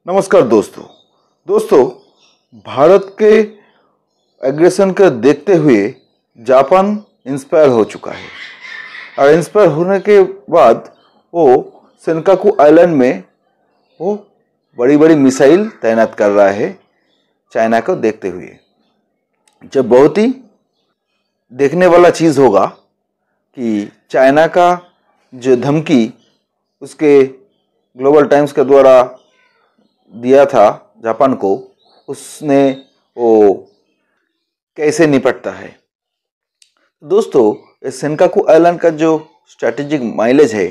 नमस्कार दोस्तों भारत के एग्रेशन को देखते हुए जापान इंस्पायर हो चुका है और इंस्पायर होने के बाद वो सेनकाकू आइलैंड में वो बड़ी बड़ी मिसाइल तैनात कर रहा है चाइना को देखते हुए। जब बहुत ही देखने वाला चीज़ होगा कि चाइना का जो धमकी उसके ग्लोबल टाइम्स के द्वारा दिया था जापान को, उसने वो कैसे निपटता है। दोस्तों, सेनकाकू आइलैंड का जो स्ट्रैटेजिक माइलेज है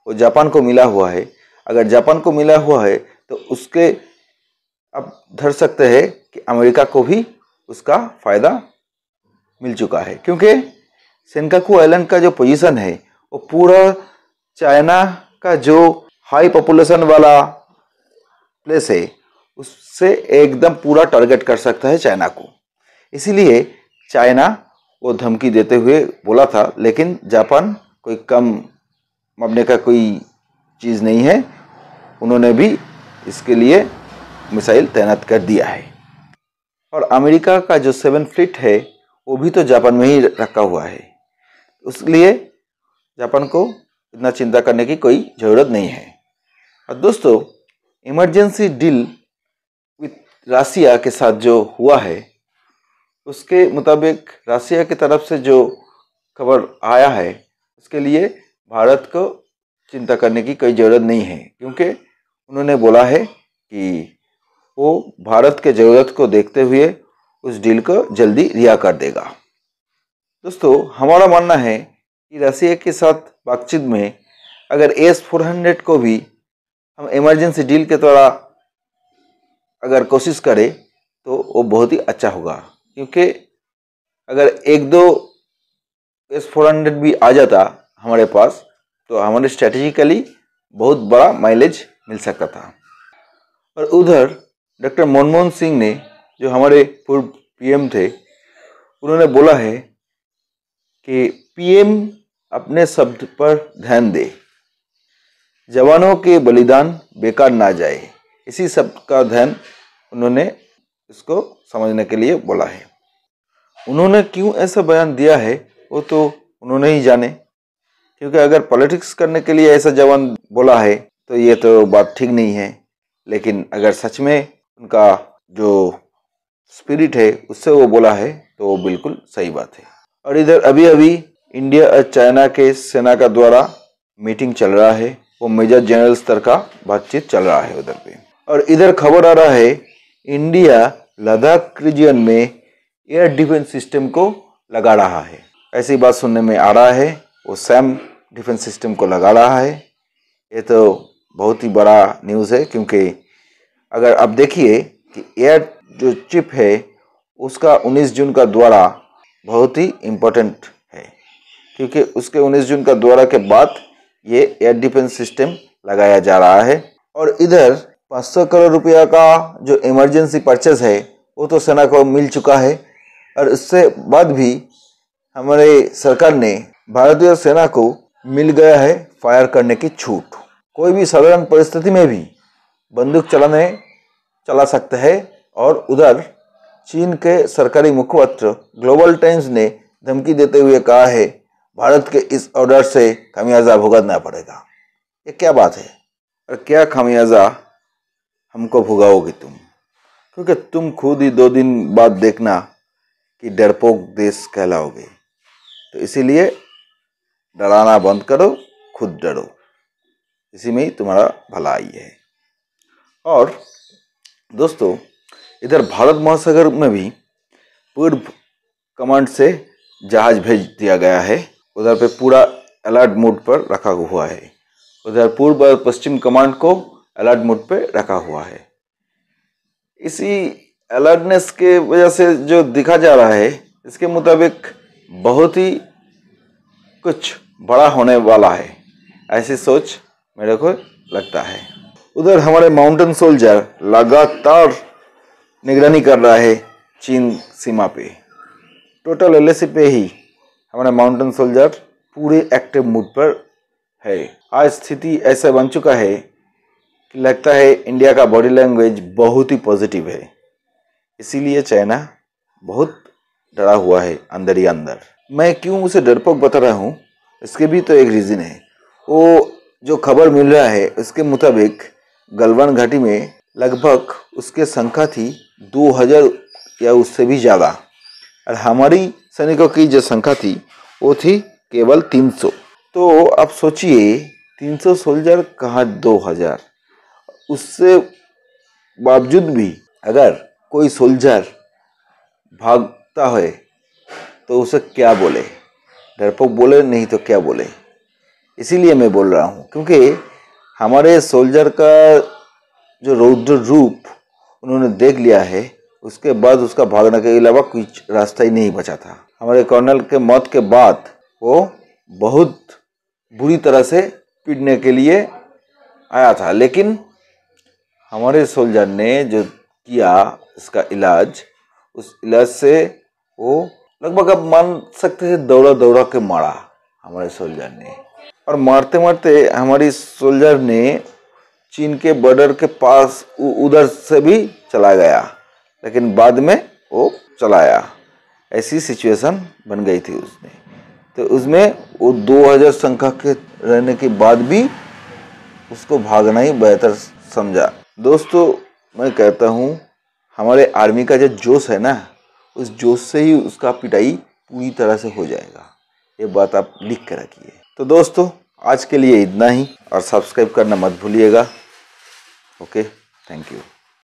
वो जापान को मिला हुआ है। अगर जापान को मिला हुआ है तो उसके अब धर सकते हैं कि अमेरिका को भी उसका फ़ायदा मिल चुका है, क्योंकि सेनकाकू आइलैंड का जो पोजीशन है वो पूरा चाइना का जो हाई पॉपुलेशन वाला प्लेस है उससे एकदम पूरा टारगेट कर सकता है चाइना को। इसीलिए चाइना वो धमकी देते हुए बोला था, लेकिन जापान कोई कम मापने का कोई चीज़ नहीं है, उन्होंने भी इसके लिए मिसाइल तैनात कर दिया है। और अमेरिका का जो 7 फ्लीट है वो भी तो जापान में ही रखा हुआ है, इसलिए जापान को इतना चिंता करने की कोई ज़रूरत नहीं है। और दोस्तों, इमरजेंसी डील विथ रसिया के साथ जो हुआ है उसके मुताबिक रसिया की तरफ से जो खबर आया है उसके लिए भारत को चिंता करने की कोई ज़रूरत नहीं है, क्योंकि उन्होंने बोला है कि वो भारत के ज़रूरत को देखते हुए उस डील को जल्दी रिहा कर देगा। दोस्तों, हमारा मानना है कि रसिया के साथ बातचीत में अगर S-400 को भी हम इमरजेंसी डील के द्वारा अगर कोशिश करें तो वो बहुत ही अच्छा होगा, क्योंकि अगर 1-2 S-400 भी आ जाता हमारे पास तो हमारे स्ट्रेटेजिकली बहुत बड़ा माइलेज मिल सकता था। और उधर डॉक्टर मनमोहन सिंह ने, जो हमारे पूर्व पीएम थे, उन्होंने बोला है कि पीएम अपने शब्द पर ध्यान दे, जवानों के बलिदान बेकार ना जाए। इसी शब्द का ध्यान उन्होंने इसको समझने के लिए बोला है। उन्होंने क्यों ऐसा बयान दिया है वो तो उन्होंने ही जाने, क्योंकि अगर पॉलिटिक्स करने के लिए ऐसा जवान बोला है तो ये तो बात ठीक नहीं है, लेकिन अगर सच में उनका जो स्पिरिट है उससे वो बोला है तो वो बिल्कुल सही बात है। और इधर अभी अभी इंडिया और चाइना के सेना का द्वारा मीटिंग चल रहा है, वो मेजर जनरल स्तर का बातचीत चल रहा है उधर पे। और इधर खबर आ रहा है इंडिया लद्दाख रीजन में एयर डिफेंस सिस्टम को लगा रहा है। ऐसी बात सुनने में आ रहा है, वो सैम डिफेंस सिस्टम को लगा रहा है। ये तो बहुत ही बड़ा न्यूज़ है, क्योंकि अगर आप देखिए कि एयर जो चिप है उसका 19 जून का द्वारा बहुत ही इम्पोर्टेंट है, क्योंकि उसके 19 जून का द्वारा के बाद ये एयर डिफेंस सिस्टम लगाया जा रहा है। और इधर 500 करोड़ रुपया का जो इमरजेंसी परचेज है वो तो सेना को मिल चुका है, और उससे बाद भी हमारे सरकार ने भारतीय सेना को मिल गया है फायर करने की छूट। कोई भी साधारण परिस्थिति में भी बंदूक चला सकता है। और उधर चीन के सरकारी मुखपत्र ग्लोबल टाइम्स ने धमकी देते हुए कहा है भारत के इस ऑर्डर से खामियाजा भुगतना पड़ेगा। ये क्या बात है? और क्या खामियाजा हमको भुगाओगे तुम? क्योंकि तुम खुद ही 2 दिन बाद देखना कि डरपोक देश कहलाओगे। तो इसीलिए डराना बंद करो, खुद डरो, इसी में ही तुम्हारा भलाई है। और दोस्तों, इधर भारत महासागर में भी पूर्व कमांड से जहाज भेज दिया गया है, उधर पे पूरा अलर्ट मोड पर रखा हुआ है। उधर पूर्व और पश्चिम कमांड को अलर्ट मोड पे रखा हुआ है। इसी अलर्टनेस के वजह से जो दिखा जा रहा है, इसके मुताबिक बहुत ही कुछ बड़ा होने वाला है, ऐसी सोच मेरे को लगता है। उधर हमारे माउंटेन सोल्जर लगातार निगरानी कर रहा है चीन सीमा पे। टोटल LAC पे ही हमारा माउंटेन सोल्जर पूरे एक्टिव मूड पर है। आज स्थिति ऐसा बन चुका है कि लगता है इंडिया का बॉडी लैंग्वेज बहुत ही पॉजिटिव है, इसीलिए चाइना बहुत डरा हुआ है अंदर ही अंदर। मैं क्यों उसे डरपोक बता रहा हूँ, इसके भी तो एक रीज़न है। वो जो खबर मिल रहा है उसके मुताबिक गलवान घाटी में लगभग उसके संख्या थी 2000 या उससे भी ज़्यादा, और हमारी सैनिकों की जो संख्या थी वो थी केवल 300। तो आप सोचिए 300 सोल्जर कहाँ 2000। उससे बावजूद भी अगर कोई सोल्जर भागता है तो उसे क्या बोले, डरपोक बोले, नहीं तो क्या बोले। इसीलिए मैं बोल रहा हूँ क्योंकि हमारे सोल्जर का जो रौद्र रूप उन्होंने देख लिया है, उसके बाद उसका भागने के अलावा कुछ रास्ता ही नहीं बचा था। हमारे कर्नल के मौत के बाद वो बहुत बुरी तरह से पीटने के लिए आया था, लेकिन हमारे सोल्जर ने जो किया इसका इलाज, उस इलाज से वो लगभग आप मान सकते हैं दौड़ा दौड़ा के मारा हमारे सोल्जर ने। और मारते मारते हमारी सोल्जर ने चीन के बॉर्डर के पास उधर से भी चला गया, लेकिन बाद में वो चला आया। ऐसी सिचुएशन बन गई थी उसमें। तो उसमें वो 2000 संख्या के रहने के बाद भी उसको भागना ही बेहतर समझा। दोस्तों मैं कहता हूँ हमारे आर्मी का जो जोश है ना, उस जोश से ही उसका पिटाई पूरी तरह से हो जाएगा। ये बात आप लिख के रखिए। तो दोस्तों आज के लिए इतना ही, और सब्सक्राइब करना मत भूलिएगा। Okay, thank you.